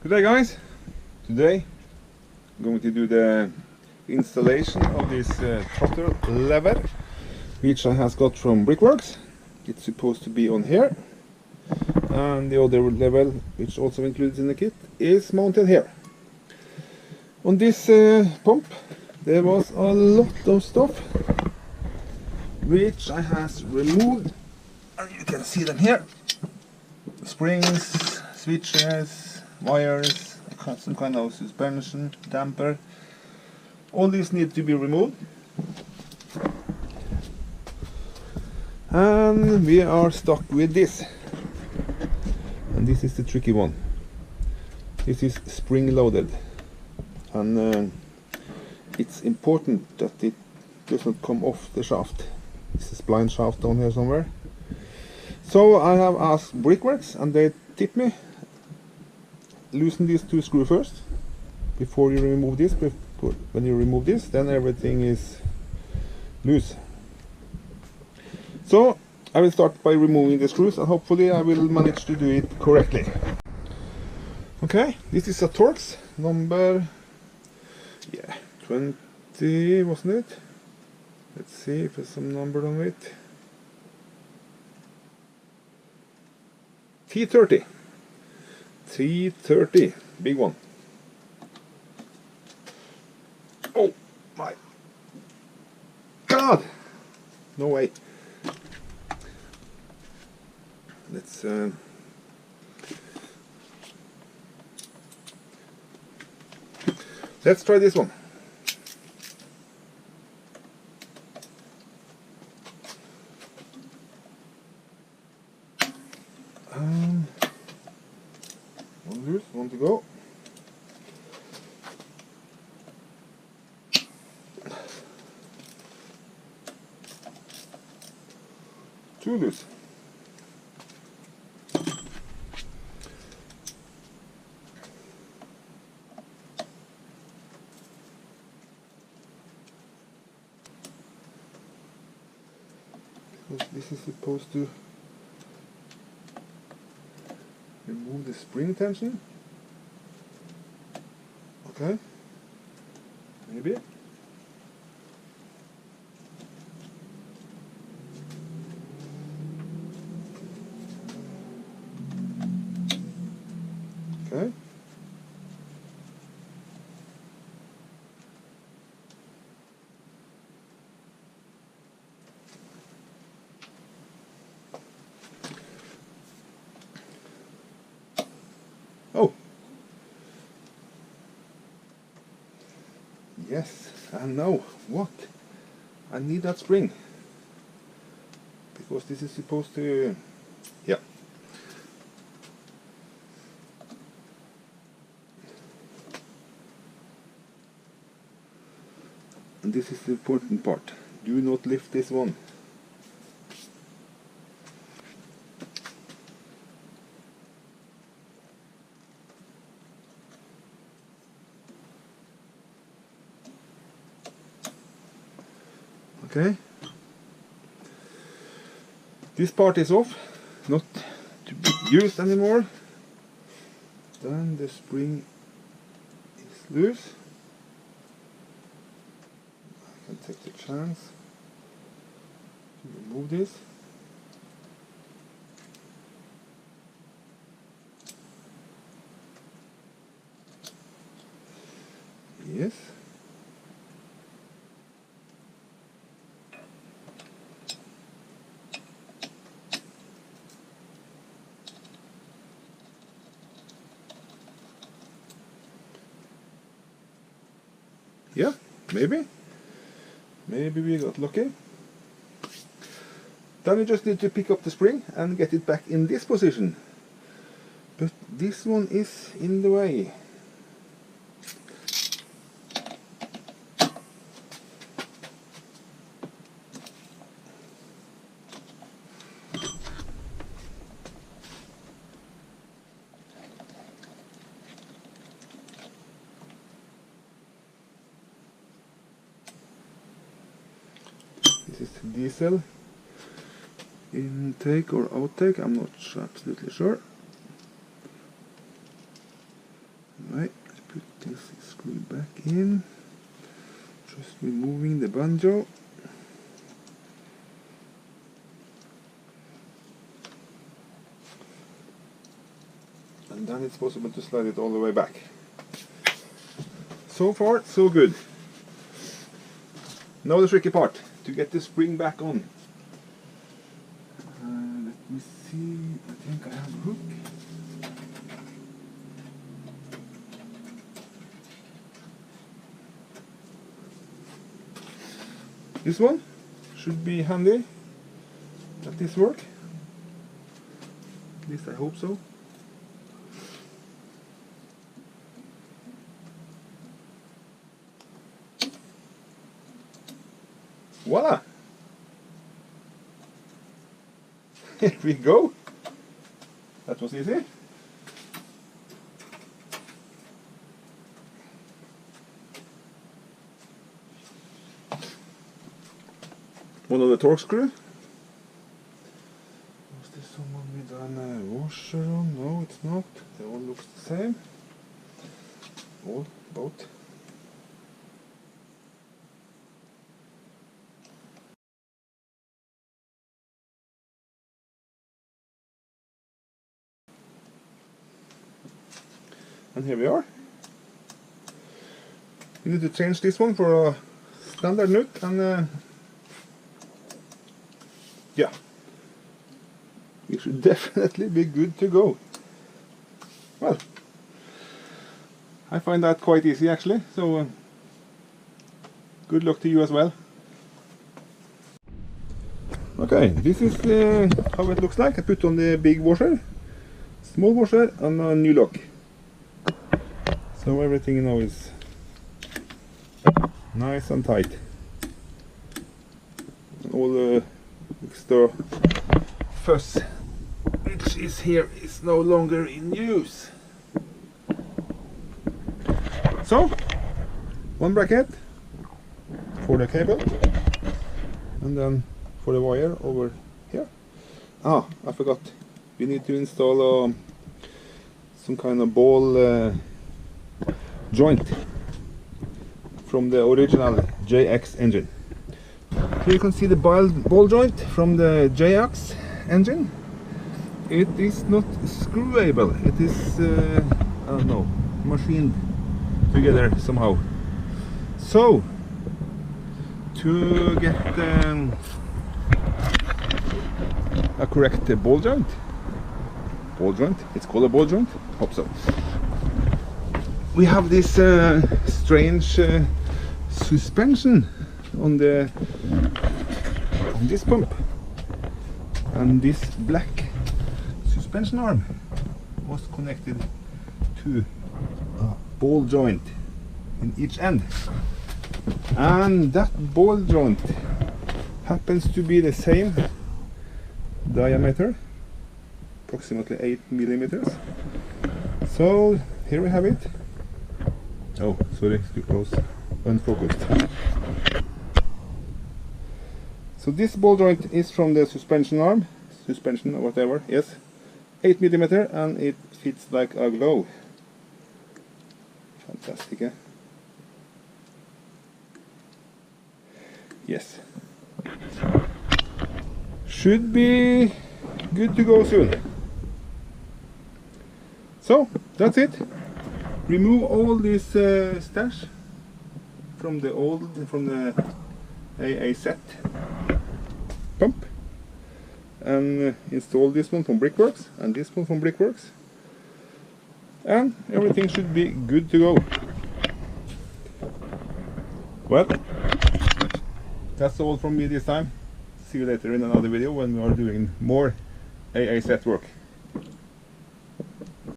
Good day guys, today I'm going to do the installation of this throttle lever which I have got from Brickwerks. It's supposed to be on here, and the other level which also included in the kit is mounted here. On this pump there was a lot of stuff which I have removed, and you can see them here. Springs, switches, wires, some kind of suspension, damper. All these need to be removed. And we are stuck with this. And this is the tricky one. This is spring loaded. And it's important that it doesn't come off the shaft. It's a spline shaft down here somewhere. So I have asked Brickwerks and they tip me. Loosen these two screws first before you remove this. When you remove this, then everything is loose. So I will start by removing the screws, and hopefully I will manage to do it correctly. Okay, this is a Torx number 20, wasn't it? Let's see if there's some number on it. T30. T30, big one. Oh my God! No way. Let's try this one. One loose, one to go. Two loose. Because this is supposed to remove the spring tension. Okay, maybe. Okay. Oh. Yes, and now what? I need that spring. Because this is supposed to... Yeah. And this is the important part. Do not lift this one. Okay, this part is off, not to be used anymore. Then the spring is loose. I can take the chance to remove this. Yes. Yeah, maybe we got lucky. Then we just need to pick up the spring and get it back in this position. But this one is in the way. This is diesel intake or outtake, I'm not absolutely sure. pull back in, just removing the banjo. And then it's possible to slide it all the way back. So far, so good. Now the tricky part, to get the spring back on. Let me see, I think I have a hook. This one should be handy. Does this work? At least I hope so. Voila! Here we go. That was easy. One of the torque screw. Was this someone with a washer on? No, it's not. They all look the same. All, both. And here we are. We need to change this one for a standard nut, and yeah, we should definitely be good to go. Well, I find that quite easy actually, so good luck to you as well. Okay, this is how it looks like. I put on the big washer, small washer, and a new lock. So everything now is nice and tight. All the extra fuss which is here is no longer in use. So, one bracket for the cable, and then for the wire over here. Ah, I forgot. We need to install some kind of ball joint from the original JX engine. Here you can see the ball joint from the JX engine. It is not screwable. It is, I don't know, machined together somehow. So, to get a correct ball joint, it's called a ball joint, hope so. We have this strange suspension on this pump, and this black suspension arm was connected to a ball joint in each end, and that ball joint happens to be the same diameter, approximately 8 millimeters. So here we have it. Oh, sorry, it's too close, unfocused. So this ball joint is from the suspension arm, suspension or whatever, yes, 8 millimeter, and it fits like a glove. Fantastic, eh? Yes. Should be good to go soon. So, that's it. Remove all this stash from the AAZ pump, and install this one from Brickwerks and this one from Brickwerks, and everything should be good to go. Well, that's all from me this time. See you later in another video when we are doing more AAZ work.